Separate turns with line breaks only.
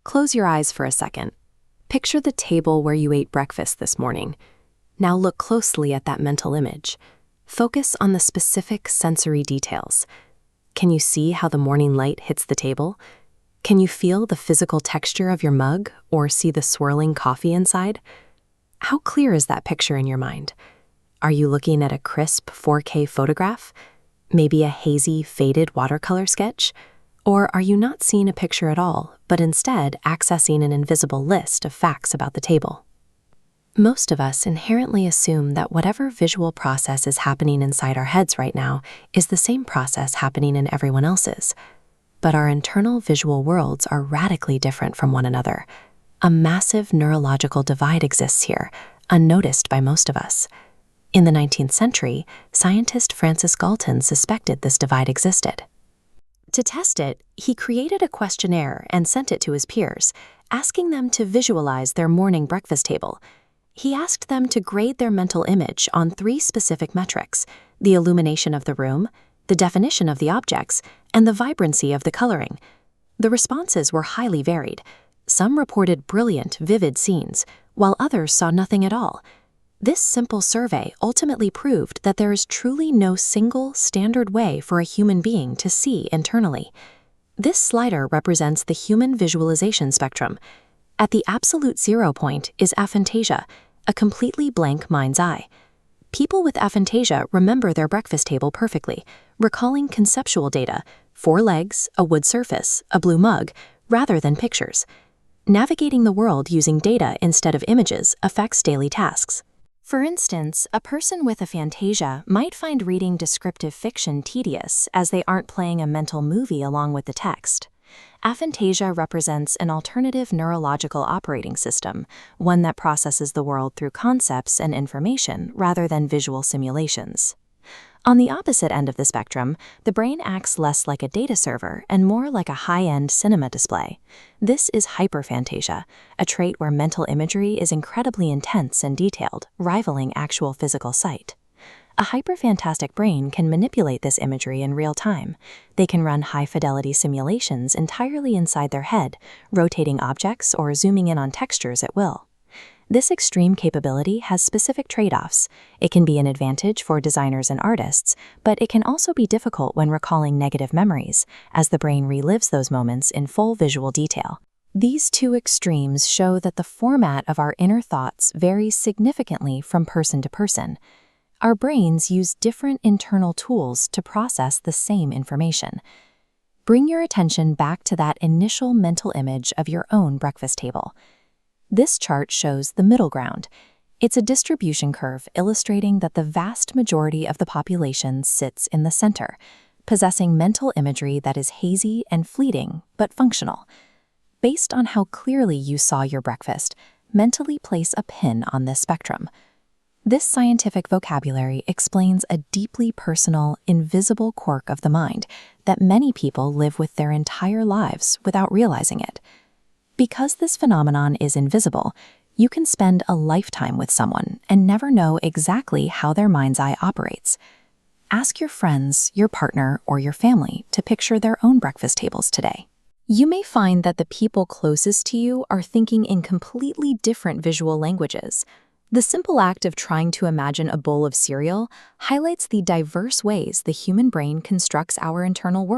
Close your eyes for a second. Picture the table where you ate breakfast this morning. Now look closely at that mental image. Focus on the specific sensory details. Can you see how the morning light hits the table? Can you feel the physical texture of your mug or see the swirling coffee inside? How clear is that picture in your mind? Are you looking at a crisp 4K photograph? Maybe a hazy, faded watercolor sketch? Or are you not seeing a picture at all, but instead accessing an invisible list of facts about the table? Most of us inherently assume that whatever visual process is happening inside our heads right now is the same process happening in everyone else's. But our internal visual worlds are radically different from one another. A massive neurological divide exists here, unnoticed by most of us. In the 19th century, scientist Francis Galton suspected this divide existed. To test it, he created a questionnaire and sent it to his peers, asking them to visualize their morning breakfast table. He asked them to grade their mental image on 3 specific metrics: the illumination of the room, the definition of the objects, and the vibrancy of the coloring. The responses were highly varied. Some reported brilliant, vivid scenes, while others saw nothing at all. This simple survey ultimately proved that there is truly no single, standard way for a human being to see internally. This slider represents the human visualization spectrum. At the absolute 0 point is aphantasia, a completely blank mind's eye. People with aphantasia remember their breakfast table perfectly, recalling conceptual data: 4 legs, a wood surface, a blue mug, rather than pictures. Navigating the world using data instead of images affects daily tasks. For instance, a person with aphantasia might find reading descriptive fiction tedious as they aren't playing a mental movie along with the text. Aphantasia represents an alternative neurological operating system, one that processes the world through concepts and information rather than visual simulations. On the opposite end of the spectrum, the brain acts less like a data server and more like a high-end cinema display. This is hyperphantasia, a trait where mental imagery is incredibly intense and detailed, rivaling actual physical sight. A hyperphantastic brain can manipulate this imagery in real time. They can run high-fidelity simulations entirely inside their head, rotating objects or zooming in on textures at will. This extreme capability has specific trade-offs. It can be an advantage for designers and artists, but it can also be difficult when recalling negative memories, as the brain relives those moments in full visual detail. These 2 extremes show that the format of our inner thoughts varies significantly from person to person. Our brains use different internal tools to process the same information. Bring your attention back to that initial mental image of your own breakfast table. This chart shows the middle ground. It's a distribution curve illustrating that the vast majority of the population sits in the center, possessing mental imagery that is hazy and fleeting, but functional. Based on how clearly you saw your breakfast, mentally place a pin on this spectrum. This scientific vocabulary explains a deeply personal, invisible quirk of the mind that many people live with their entire lives without realizing it. Because this phenomenon is invisible, you can spend a lifetime with someone and never know exactly how their mind's eye operates. Ask your friends, your partner, or your family to picture their own breakfast tables today. You may find that the people closest to you are thinking in completely different visual languages. The simple act of trying to imagine a bowl of cereal highlights the diverse ways the human brain constructs our internal world.